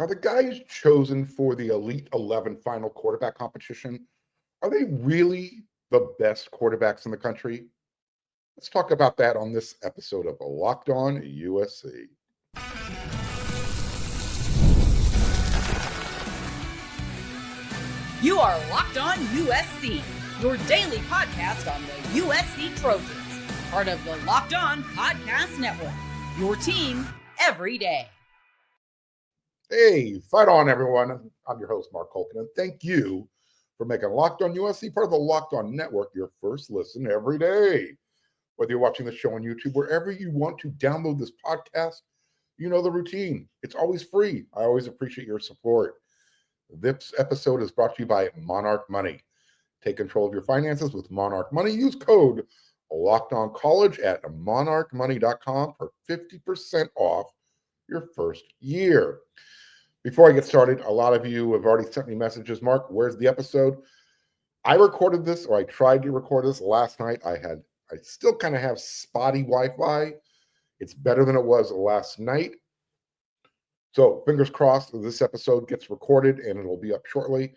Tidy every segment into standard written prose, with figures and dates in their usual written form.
Are the guys chosen for the Elite 11 final quarterback competition, are they really the best quarterbacks in the country? Let's talk about that on this episode of Locked On USC. You are Locked On USC, your daily podcast on the USC Trojans, part of the Locked On Podcast Network, your team every day. Hey, fight on, everyone. I'm your host, Marc, and thank you for making Locked On USC part of the Locked On Network your first listen every day. Whether you're watching the show on YouTube, wherever you want to download this podcast, you know the routine. It's always free. I always appreciate your support. This episode is brought to you by Monarch Money. Take control of your finances with Monarch Money. Use code LOCKEDONCollege at monarchmoney.com for 50% off your first year. Before I get started, a lot of you have already sent me messages. Marc, where's the episode? I recorded this, or I tried to record this last night. I still kind of have spotty Wi-Fi. It's better than it was last night. So fingers crossed this episode gets recorded and it'll be up shortly.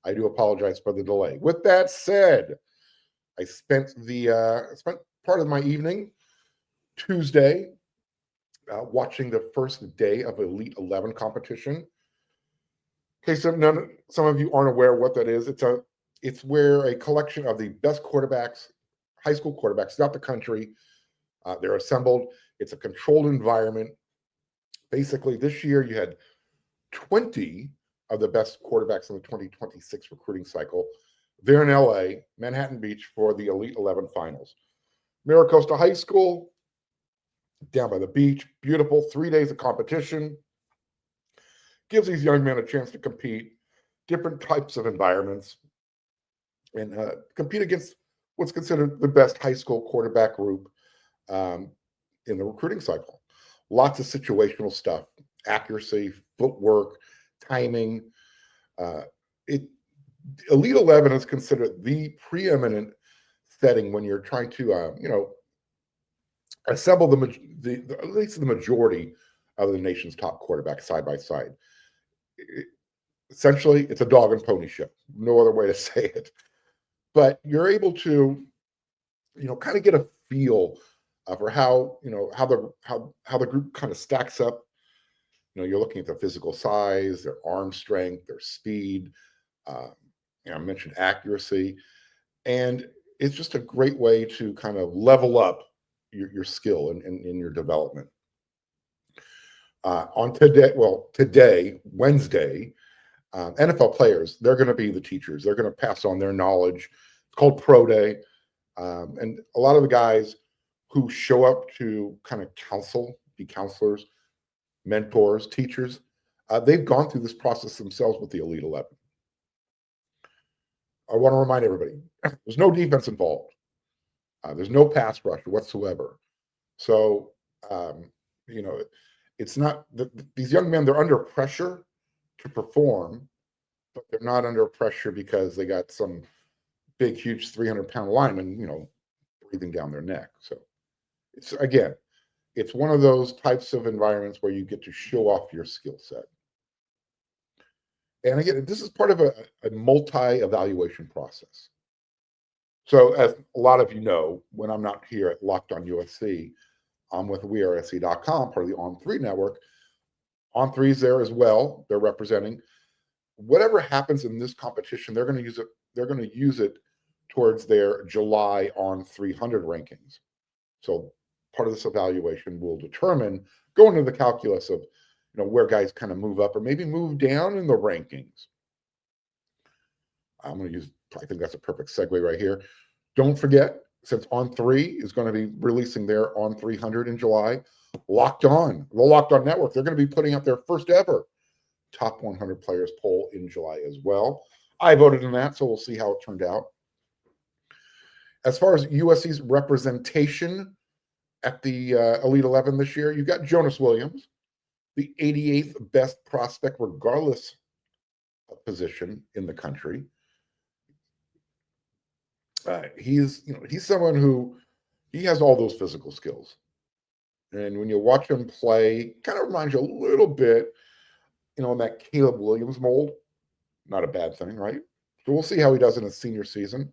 I do apologize for the delay. With that said, I spent part of my evening Tuesday watching the first day of Elite 11 competition. In case some of you aren't aware what that is, it's where a collection of the best quarterbacks, high school quarterbacks throughout the country, they're assembled. It's a controlled environment. Basically, this year you had 20 of the best quarterbacks in the 2026 recruiting cycle. They're in LA, Manhattan Beach, for the Elite 11 finals. Miracosta High School, down by the beach, beautiful, 3 days of competition. Gives these young men a chance to compete, different types of environments, and compete against what's considered the best high school quarterback group in the recruiting cycle. Lots of situational stuff, accuracy, footwork, timing. Elite 11 is considered the preeminent setting when you're trying to, assemble at least the majority of the nation's top quarterbacks side by side. Essentially, it's a dog and pony show. No other way to say it. But you're able to, kind of get a feel for how the group kind of stacks up. You're looking at their physical size, their arm strength, their speed. I mentioned accuracy, and it's just a great way to kind of level up your skill in your development. Today, Wednesday, NFL players, they're going to be the teachers. They're going to pass on their knowledge. It's called Pro Day, and a lot of the guys who show up to kind of be counselors, mentors, teachers, they've gone through this process themselves with the Elite 11. I want to remind everybody, there's no defense involved. There's no pass rush whatsoever. So, it's not, these young men, they're under pressure to perform, but they're not under pressure because they got some big, huge 300-pound lineman, breathing down their neck. So, it's one of those types of environments where you get to show off your skill set. And again, this is part of a multi-evaluation process. So as a lot of you know, when I'm not here at Locked On USC, I'm with WeAreSC.com, part of the On3 network. On3's there as well. They're representing. Whatever happens in this competition, they're going to use it. They're going to use it towards their July On300 rankings. So part of this evaluation will determine, go into the calculus of, where guys kind of move up or maybe move down in the rankings. I think that's a perfect segue right here. Don't forget, since On3 is going to be releasing their On300 in July, the Locked On Network, they're going to be putting up their first ever top 100 players poll in July as well. I voted in that, so we'll see how it turned out. As far as USC's representation at the Elite 11 this year, you've got Jonas Williams, the 88th best prospect, regardless of position in the country. He's someone who he has all those physical skills. And when you watch him play, kind of reminds you a little bit in that Caleb Williams mold. Not a bad thing, right? So we'll see how he does in his senior season.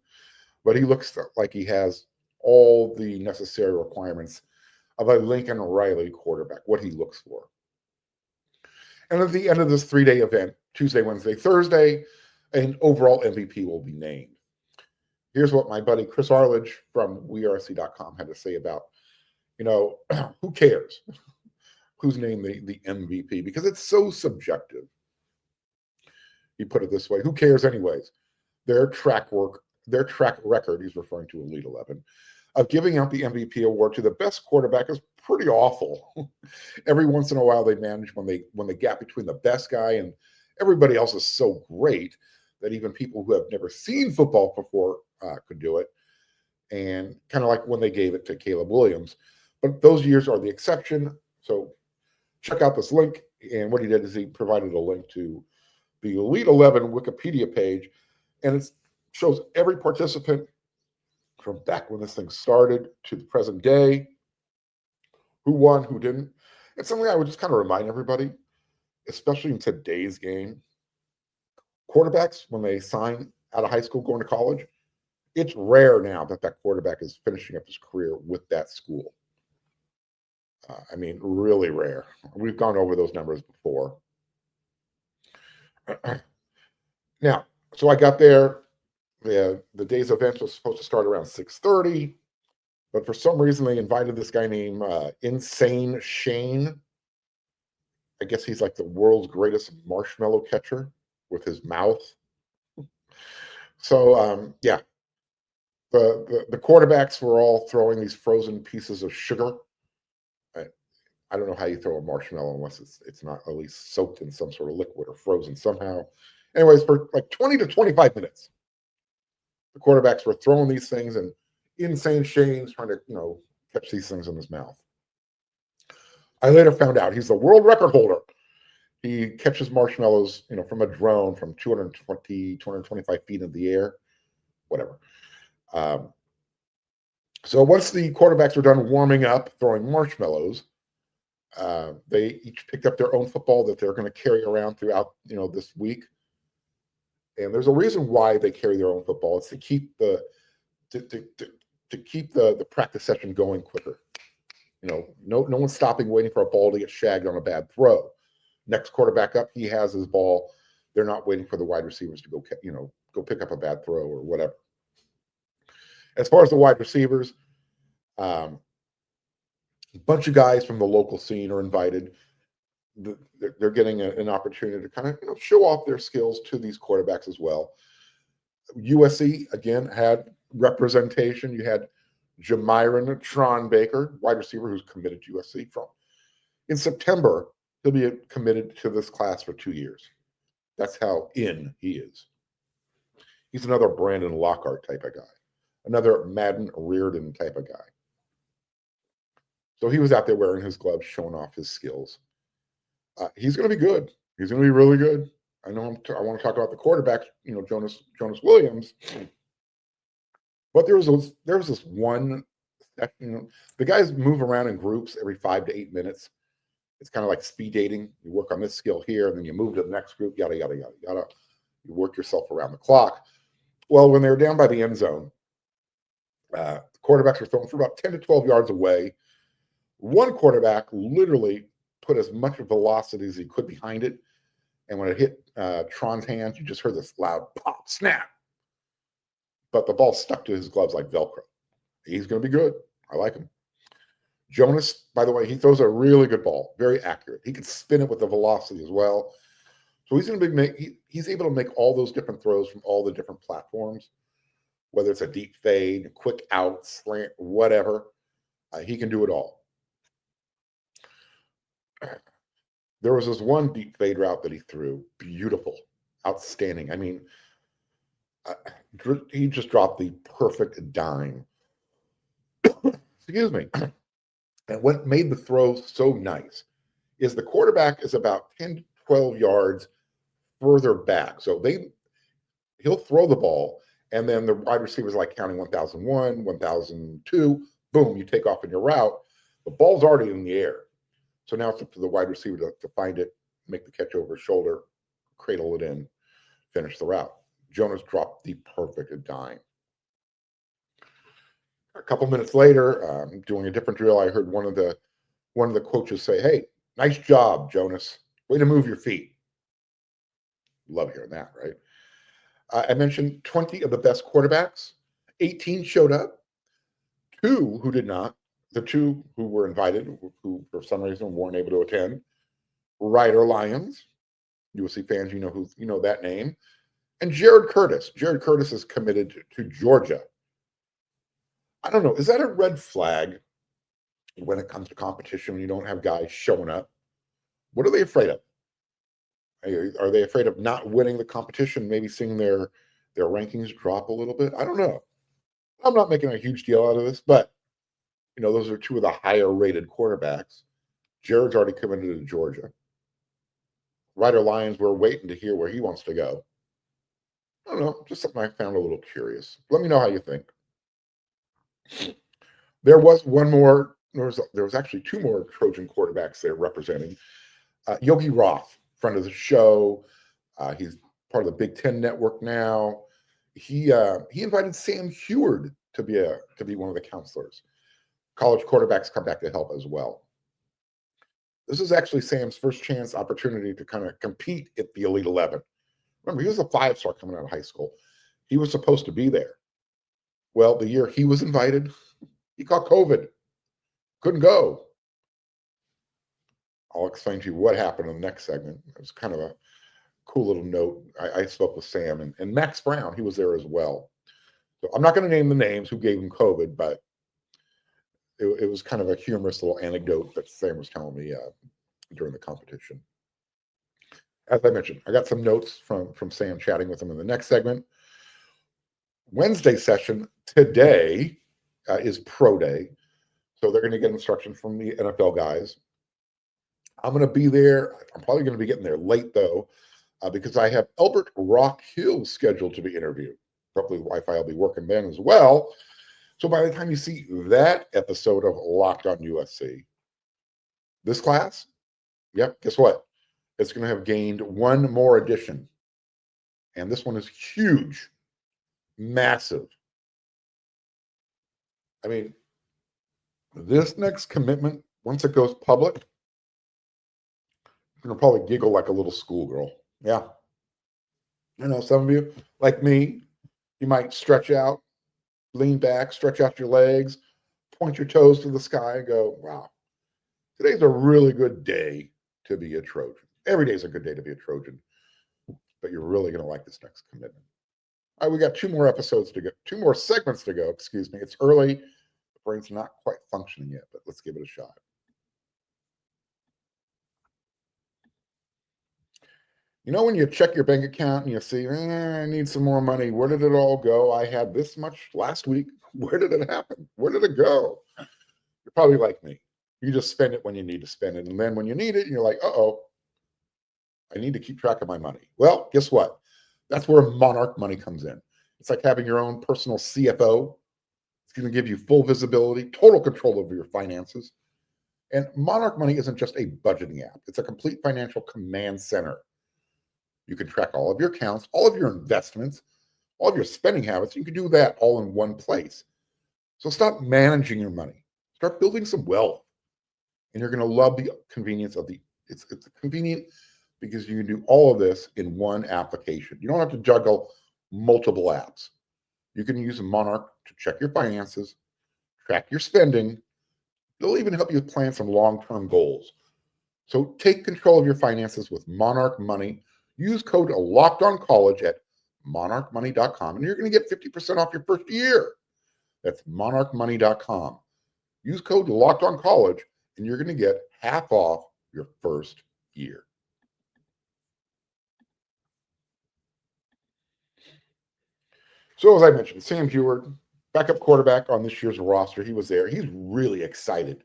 But he looks like he has all the necessary requirements of a Lincoln Riley quarterback, what he looks for. And at the end of this 3-day event, Tuesday, Wednesday, Thursday, an overall MVP will be named. Here's what my buddy Chris Arledge from WeRC.com had to say about, who cares who's named the MVP, because it's so subjective. He put it this way: who cares anyways? Their track record, he's referring to Elite 11, of giving out the MVP award to the best quarterback is pretty awful. Every once in a while they manage, when the gap between the best guy and everybody else is so great that even people who have never seen football before could do it. And kind of like when they gave it to Caleb Williams. But those years are the exception. So check out this link. And what he did is he provided a link to the Elite 11 Wikipedia page, and it shows every participant from back when this thing started to the present day, who won, who didn't. It's something I would just kind of remind everybody, especially in today's game. Quarterbacks, when they sign out of high school going to college, it's rare now that quarterback is finishing up his career with that school. Really rare. We've gone over those numbers before. Now, so I got there. The day's event was supposed to start around 6:30, but for some reason they invited this guy named Insane Shane. I guess he's like the world's greatest marshmallow catcher with his mouth. So the quarterbacks were all throwing these frozen pieces of sugar. I don't know how you throw a marshmallow unless it's not at least soaked in some sort of liquid or frozen somehow. Anyways, for like 20 to 25 minutes, the quarterbacks were throwing these things, and Insane Shane's trying to, catch these things in his mouth. I later found out he's the world record holder. He catches marshmallows, from a drone from 220, 225 feet in the air, whatever. So once the quarterbacks were done warming up, throwing marshmallows, they each picked up their own football that they're going to carry around throughout, this week. And there's a reason why they carry their own football. It's to keep the practice session going quicker. No one's stopping, waiting for a ball to get shagged on a bad throw. Next quarterback up, he has his ball. They're not waiting for the wide receivers to go pick up a bad throw or whatever. As far as the wide receivers, a bunch of guys from the local scene are invited. They're getting an opportunity to kind of show off their skills to these quarterbacks as well. USC, again, had representation. You had Jamiron Tron Baker, wide receiver who's committed to USC. In September, he'll be committed to this class for 2 years. That's how in he is. He's another Brandon Lockhart type of guy, another Madden Reardon type of guy. So he was out there wearing his gloves, showing off his skills. He's going to be good. He's going to be really good. I know I want to talk about the quarterback, Jonas Williams. But there was this one, the guys move around in groups every 5 to 8 minutes. It's kind of like speed dating. You work on this skill here, and then you move to the next group, yada, yada, yada, yada. You work yourself around the clock. Well, when they were down by the end zone, the quarterbacks were thrown for about 10 to 12 yards away. One quarterback literally put as much velocity as he could behind it. And when it hit Tron's hands, you just heard this loud pop, snap. But the ball stuck to his gloves like Velcro. He's going to be good. I like him. Jonas, by the way, he throws a really good ball, very accurate. He can spin it with the velocity as well. So he's going to be he's able to make all those different throws from all the different platforms, whether it's a deep fade, quick out, slant, whatever. He can do it all. There was this one deep fade route that he threw. Beautiful. Outstanding. He just dropped the perfect dime. Excuse me. And what made the throw so nice is the quarterback is about 10 to 12 yards further back. So he'll throw the ball, and then the wide receiver's like counting 1,001, 1,002. Boom, you take off in your route. The ball's already in the air. So now it's up to the wide receiver to find it, make the catch over his shoulder, cradle it in, finish the route. Jonas dropped the perfect dime. A couple minutes later, doing a different drill, I heard one of the coaches say, "Hey, nice job, Jonas. Way to move your feet." Love hearing that, right? I mentioned 20 of the best quarterbacks. 18 showed up. 2 who did not. The 2 who were invited, who for some reason weren't able to attend. Ryder Lyons, USC fans, you know that name, and Jared Curtis. Jared Curtis is committed to Georgia. I don't know. Is that a red flag when it comes to competition when you don't have guys showing up? What are they afraid of? Are they afraid of not winning the competition, maybe seeing their rankings drop a little bit? I don't know. I'm not making a huge deal out of this, but those are 2 of the higher rated quarterbacks. Jared's already committed to Georgia. Ryder Lyons, we're waiting to hear where he wants to go. I don't know, just something I found a little curious. Let me know how you think. There was one more. There was actually 2 more Trojan quarterbacks there representing. Yogi Roth, friend of the show. He's part of the Big Ten Network now. He invited Sam Heward to be one of the counselors. College quarterbacks come back to help as well. This is actually Sam's first chance opportunity to kind of compete at the Elite 11. Remember, he was a 5-star coming out of high school. He was supposed to be there. Well, the year he was invited, he caught COVID. Couldn't go. I'll explain to you what happened in the next segment. It was kind of a cool little note. I spoke with Sam and Max Brown. He was there as well. So I'm not going to name the names who gave him COVID, but it was kind of a humorous little anecdote that Sam was telling me during the competition. As I mentioned, I got some notes from Sam chatting with him in the next segment. Wednesday session today is pro day. So they're going to get instruction from the NFL guys. I'm going to be there. I'm probably going to be getting there late, though, because I have Albert Rock Hill scheduled to be interviewed. Hopefully the Wi-Fi will be working then as well. So by the time you see that episode of Locked on USC, this class, guess what? It's going to have gained 1 more edition. And this one is huge, massive. I mean, this next commitment, once it goes public, you're going to probably giggle like a little schoolgirl. Yeah. Some of you, like me, you might stretch out, lean back, stretch out your legs, point your toes to the sky and go, wow, today's a really good day to be a Trojan. Every day is a good day to be a Trojan, but you're really going to like this next commitment. All right, we got 2 more episodes to go, 2 more segments to go, excuse me. It's early. The brain's not quite functioning yet, but let's give it a shot. When you check your bank account and you see, I need some more money. Where did it all go? I had this much last week. Where did it happen? Where did it go? You're probably like me. You just spend it when you need to spend it. And then when you need it, you're like, I need to keep track of my money. Well, guess what? That's where Monarch Money comes in. It's like having your own personal CFO. It's going to give you full visibility, total control over your finances. And Monarch Money isn't just a budgeting app. It's a complete financial command center. You can track all of your accounts, all of your investments, all of your spending habits. You can do that all in one place. So stop managing your money. Start building some wealth. And you're going to love the convenience of it's convenient because you can do all of this in one application. You don't have to juggle multiple apps. You can use Monarch to check your finances, track your spending. They'll even help you plan some long-term goals. So take control of your finances with Monarch Money. Use code LOCKEDONCollege at monarchmoney.com, and you're going to get 50% off your first year. That's monarchmoney.com. Use code LOCKEDONCollege, and you're going to get half off your first year. So as I mentioned, Sam Heward, backup quarterback on this year's roster. He was there. He's really excited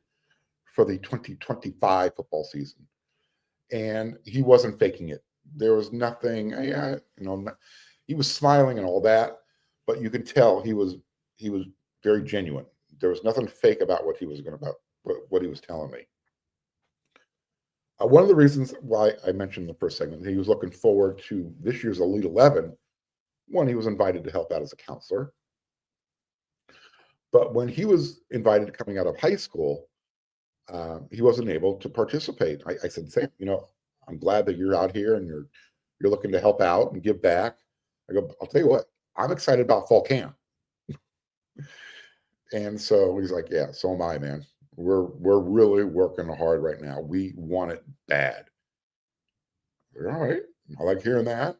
for the 2025 football season. And he wasn't faking it. There was nothing, he was smiling and all that, but you could tell he was very genuine. There was nothing fake about what he was telling me. One of the reasons why I mentioned in the first segment, he was looking forward to this year's Elite 11 when he was invited to help out as a counselor. But when he was invited coming out of high school, he wasn't able to participate. I said, Sam, I'm glad that you're out here and you're looking to help out and give back. I go, I'll tell you what, I'm excited about fall camp. And so he's like, yeah, so am I, man. We're really working hard right now. We want it bad. All right, I like hearing that.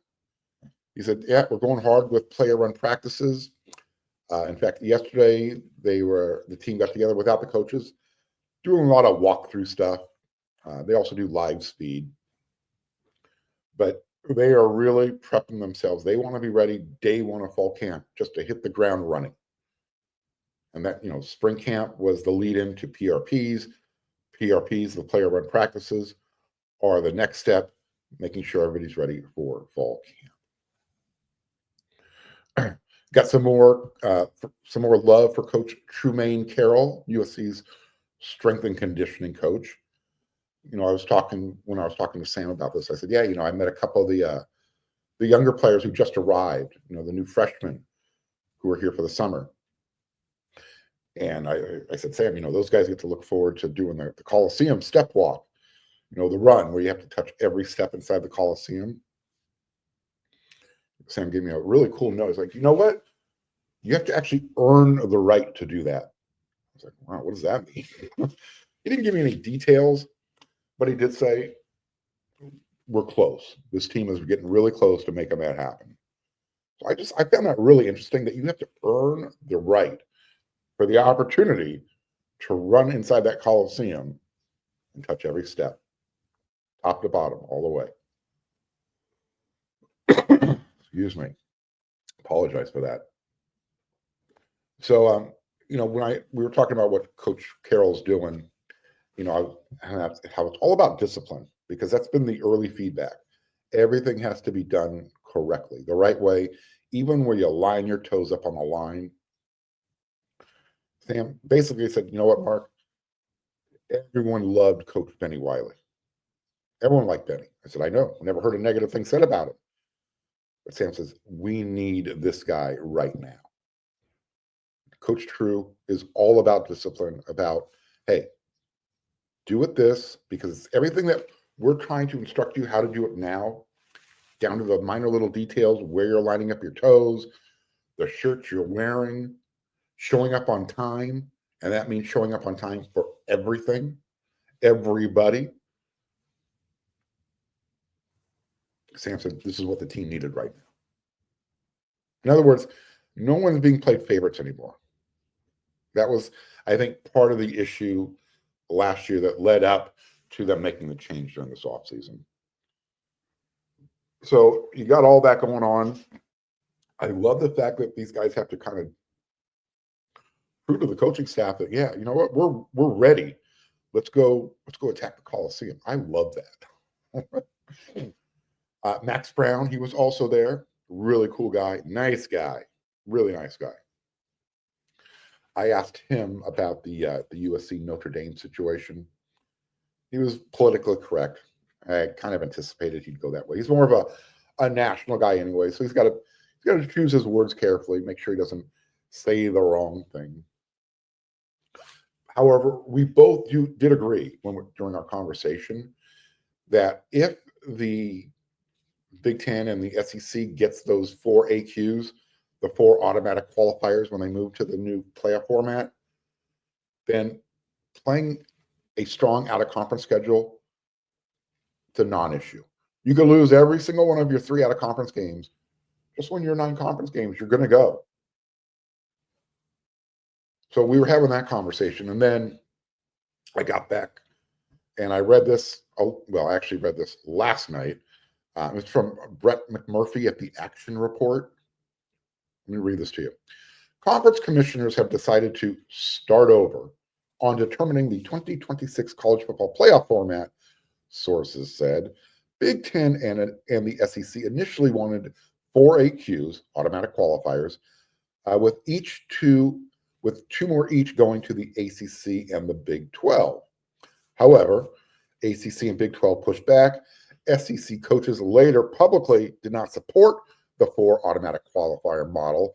He said, yeah, we're going hard with player run practices. In fact, yesterday the team got together without the coaches, doing a lot of walkthrough stuff. They also do live speed, but they are really prepping themselves. They want to be ready day one of fall camp just to hit the ground running. And that, spring camp was the lead into PRPs. PRPs, the player run practices, are the next step, making sure everybody's ready for fall camp. Got some more love for Coach Trumaine Carroll, USC's strength and conditioning coach. When I was talking to Sam about this, I said, yeah, I met a couple of the younger players who just arrived, the new freshmen who were here for the summer. And I said, Sam, those guys get to look forward to doing the Coliseum step walk, the run where you have to touch every step inside the Coliseum. Sam gave me a really cool note. He's like, you know what? You have to actually earn the right to do that. I was like, wow, what does that mean? He didn't give me any details, but he did say, we're close. This team is getting really close to making that happen. So I found that really interesting, that you have to earn the right for the opportunity to run inside that Coliseum and touch every step, top to bottom, all the way. Excuse me. Apologize for that. So, when we were talking about what Coach Carroll's doing, how it's all about discipline, because that's been the early feedback. Everything has to be done correctly, the right way, even where you line your toes up on the line. Sam basically said, you know what, Mark? Everyone loved Coach Benny Wiley. Everyone liked Benny. I said, I know. Never heard a negative thing said about him. But Sam says, we need this guy right now. Coach True is all about discipline, about, hey, do it this, because everything that we're trying to instruct you how to do it now, down to the minor little details, where you're lining up your toes, the shirts you're wearing, showing up on time, and that means showing up on time for everything, everybody. Sam said, this is what the team needed right now. In other words, no one's being played favorites anymore. That was, I think, part of the issue last year that led up to them making the change during this offseason. So you got all that going on. I love the fact that these guys have to kind of prove to the coaching staff that, yeah, you know what, we're ready. Let's go attack the Coliseum. I love that. Max Brown, he was also there. Really cool guy, nice guy, really nice guy. I asked him about the USC Notre Dame situation. He was politically correct. I kind of anticipated he'd go that way. He's more of a national guy anyway, so he's got to choose his words carefully, make sure he doesn't say the wrong thing. However, we both did agree during our conversation that if the Big Ten and the SEC gets those 4 AQs, the 4 automatic qualifiers when they move to the new playoff format, then playing a strong out-of-conference schedule, it's a non-issue. You could lose every single one of your 3 out-of-conference games. Just when you're 9 conference games, you're going to go. So we were having that conversation, and then I got back, and I read this. I actually read this last night. It's from Brett McMurphy at the Action Report. Let me read this to you. Conference commissioners have decided to start over on determining the 2026 college football playoff format, sources said. Big Ten and the SEC initially wanted 4 AQs, automatic qualifiers, with 2 more each going to the ACC and the Big 12. However, ACC and Big 12 pushed back. SEC coaches later publicly did not support the 4 automatic qualifier model,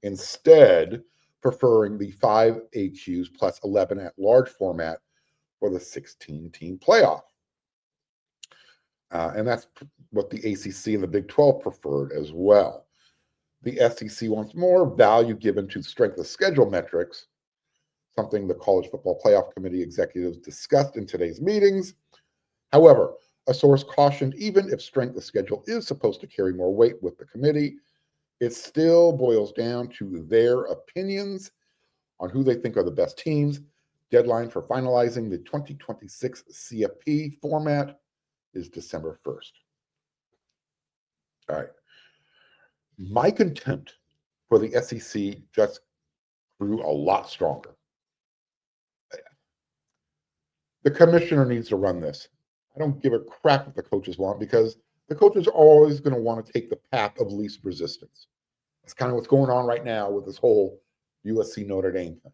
instead preferring the 5 AQs plus 11 at-large format for the 16-team playoff. And that's what the ACC and the Big 12 preferred as well. The SEC wants more value given to strength of schedule metrics, something the College Football Playoff Committee executives discussed in today's meetings. However, a source cautioned even if strength of schedule is supposed to carry more weight with the committee, it still boils down to their opinions on who they think are the best teams. Deadline for finalizing the 2026 CFP format is December 1st. All right. My contempt for the SEC just grew a lot stronger. The commissioner needs to run this. I don't give a crap what the coaches want, because the coaches are always going to want to take the path of least resistance. That's kind of what's going on right now with this whole USC Notre Dame thing.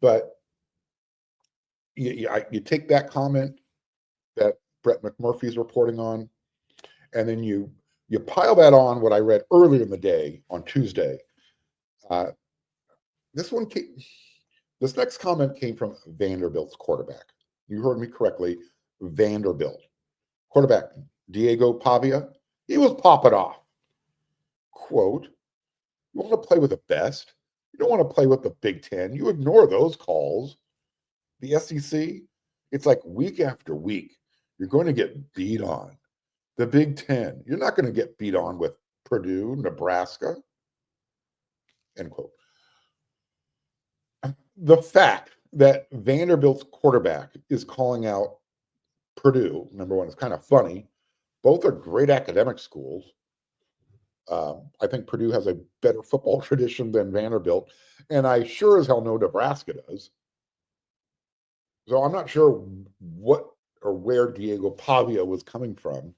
But you take that comment that Brett McMurphy is reporting on, and then you pile that on what I read earlier in the day on Tuesday. This next comment came from Vanderbilt's quarterback. You heard me correctly, Vanderbilt. Quarterback Diego Pavia, he was popping off. Quote, you want to play with the best? You don't want to play with the Big Ten. You ignore those calls. The SEC, it's like week after week, you're going to get beat on. The Big Ten, you're not going to get beat on with Purdue, Nebraska. End quote. The fact that Vanderbilt's quarterback is calling out Purdue, number one, is kind of funny. Both are great academic schools. I think Purdue has a better football tradition than Vanderbilt, and I sure as hell know Nebraska does. So I'm not sure what or where Diego Pavia was coming from,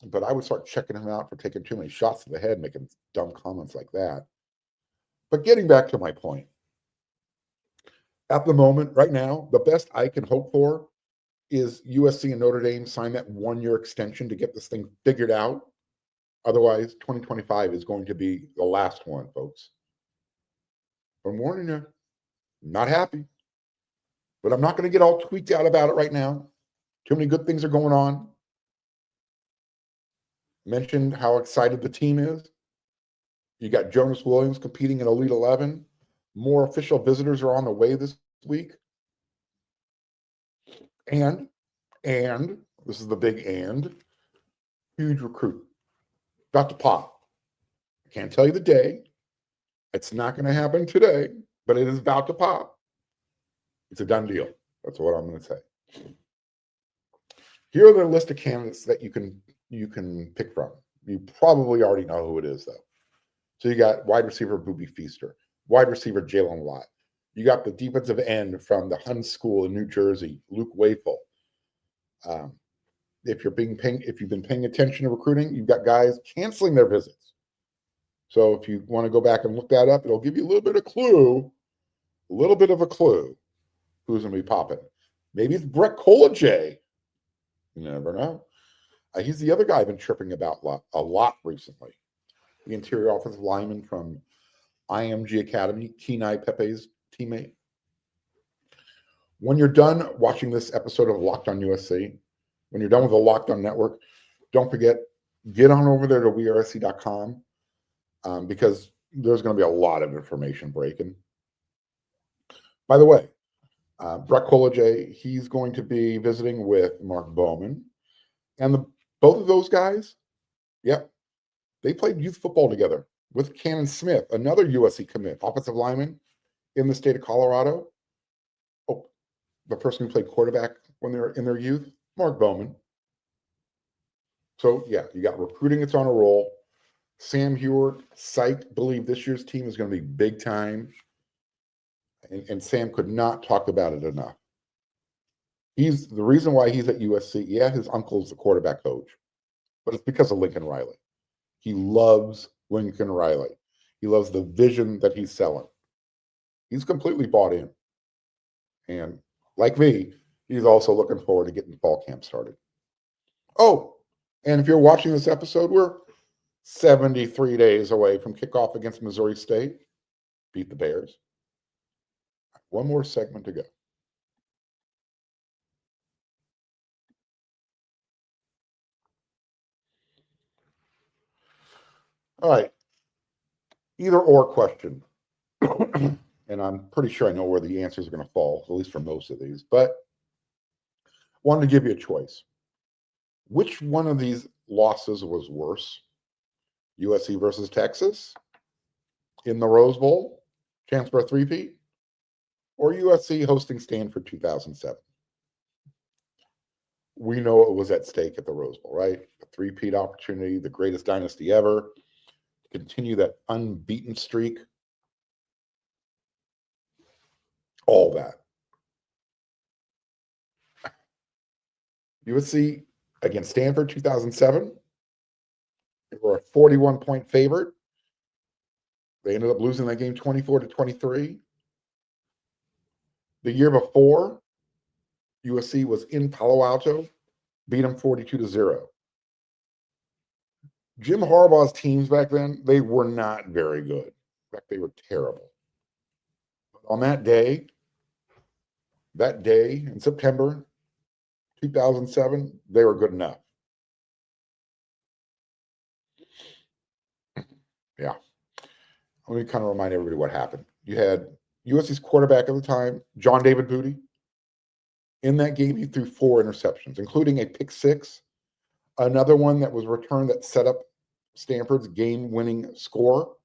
but I would start checking him out for taking too many shots to the head, making dumb comments like that. But getting back to my point, at the moment, right now, the best I can hope for is USC and Notre Dame sign that 1-year extension to get this thing figured out. Otherwise, 2025 is going to be the last one, folks. I'm warning you, not happy. But I'm not going to get all tweaked out about it right now. Too many good things are going on. Mentioned how excited the team is. You got Jonas Williams competing in Elite 11. More official visitors are on the way this week. And this is the big and, huge recruit. About to pop. I can't tell you the day. It's not going to happen today, but it is about to pop. It's a done deal. That's what I'm going to say. Here are the list of candidates that you can pick from. You probably already know who it is, though. So you got wide receiver Booby Feaster, wide receiver Jalen Watt. You got the defensive end from the Hun School in New Jersey, Luke Wafel. If you've been paying attention to recruiting, you've got guys canceling their visits. So if you want to go back and look that up, it'll give you a little bit of a clue who's going to be popping. Maybe it's Brett Kolajay. You never know. He's the other guy I've been tripping about a lot recently. The interior offensive lineman from IMG Academy, Kenai Pepe's teammate. When you're done watching this episode of Locked on USC, when you're done with the Locked on Network, don't forget, get on over there to wearesc.com because there's going to be a lot of information breaking. By the way, Brett Kolajay, he's going to be visiting with Marc Bowman. And both of those guys, they played youth football together with Cannon Smith, another USC commit, offensive lineman in the state of Colorado. Oh, the person who played quarterback when they were in their youth, Marc Bowman. So, you got recruiting that's on a roll. Sam Heward, psyched, believe this year's team is going to be big time. And Sam could not talk about it enough. He's the reason why he's at USC. Yeah, his uncle's the quarterback coach, but it's because of Lincoln Riley. He loves Lincoln Riley. He loves the vision that he's selling. He's completely bought in. And like me, he's also looking forward to getting fall camp started. Oh, and if you're watching this episode, we're 73 days away from kickoff against Missouri State. Beat the Bears. One more segment to go. All right. Either or question. And I'm pretty sure I know where the answers are going to fall, at least for most of these. But wanted to give you a choice. Which one of these losses was worse? USC versus Texas in the Rose Bowl, chance for a three-peat, or USC hosting Stanford 2007? We know it was at stake at the Rose Bowl, right? A three-peat opportunity, the greatest dynasty ever, continue that unbeaten streak, all that. USC against Stanford 2007. They were a 41-point favorite. They ended up losing that game 24-23. The year before, USC was in Palo Alto, beat them 42-0. Jim Harbaugh's teams back then, they were not very good. In fact, they were terrible. But on that day in September 2007, they were good enough. Yeah. Let me kind of remind everybody what happened. You had USC's quarterback at the time, John David Booty. In that game, he threw 4 interceptions, including a pick 6, another one that was returned that set up Stanford's game-winning score.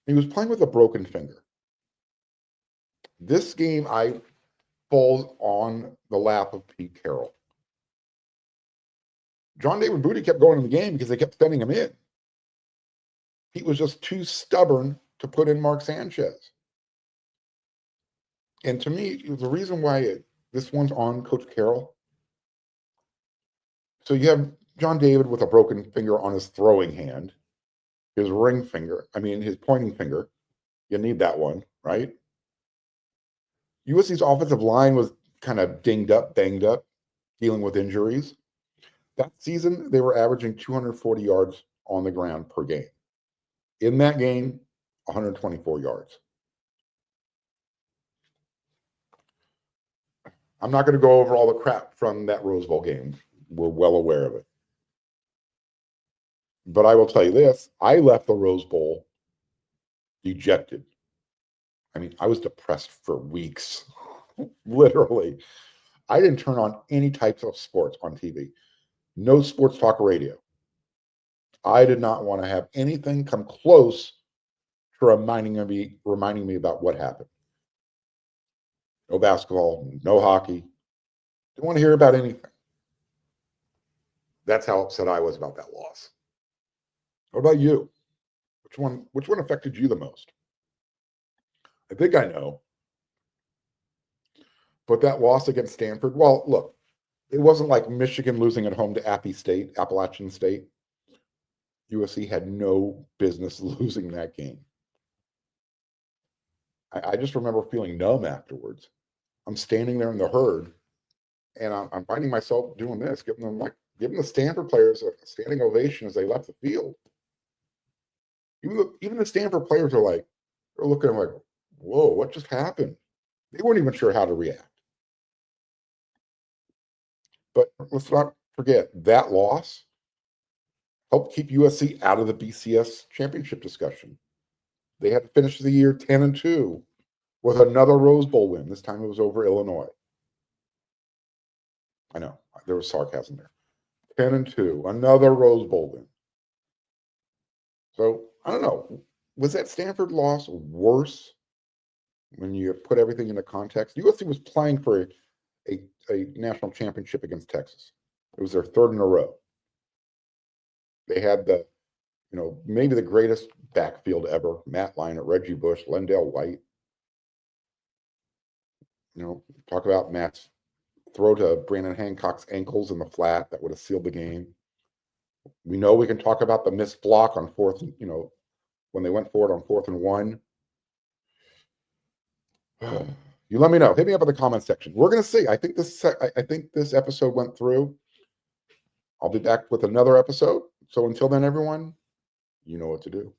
He was playing with a broken finger. This game, falls on the lap of Pete Carroll. John David Booty kept going in the game because they kept sending him in. He was just too stubborn to put in Mark Sanchez. And to me, the reason why this one's on Coach Carroll. So you have John David with a broken finger on his throwing hand, his his pointing finger. You need that one, right? USC's offensive line was kind of banged up, dealing with injuries. That season, they were averaging 240 yards on the ground per game. In that game, 124 yards. I'm not going to go over all the crap from that Rose Bowl game. We're well aware of it. But I will tell you this, I left the Rose Bowl dejected. I mean, I was depressed for weeks, literally. I didn't turn on any types of sports on TV. No sports talk radio. I did not want to have anything come close to reminding me about what happened. No basketball, no hockey. Didn't want to hear about anything. That's how upset I was about that loss. What about you? Which one affected you the most? I think I know. But that loss against Stanford, well, look, it wasn't like Michigan losing at home to Appalachian State. USC had no business losing that game. I just remember feeling numb afterwards. I'm standing there in the herd, and I'm finding myself doing this, giving the Stanford players a standing ovation as they left the field. Even the Stanford players are they're looking like, whoa, what just happened? They weren't even sure how to react. But let's not forget, that loss helped keep USC out of the BCS championship discussion. They had to finish the year 10-2 with another Rose Bowl win. This time it was over Illinois. I know, there was sarcasm there. 10-2, another Rose Bowl win. So, I don't know. Was that Stanford loss worse when you put everything into context? USC was playing for a national championship against Texas. It was their third in a row. They had maybe the greatest backfield ever. Matt Leinart, Reggie Bush, Lendale White. Talk about Matt's throw to Brandon Hancock's ankles in the flat that would have sealed the game. We know we can talk about the missed block on when they went forward on 4th and 1. You let me know. Hit me up in the comment section. We're going to see. I think this episode went through. I'll be back with another episode. So until then, everyone, you know what to do.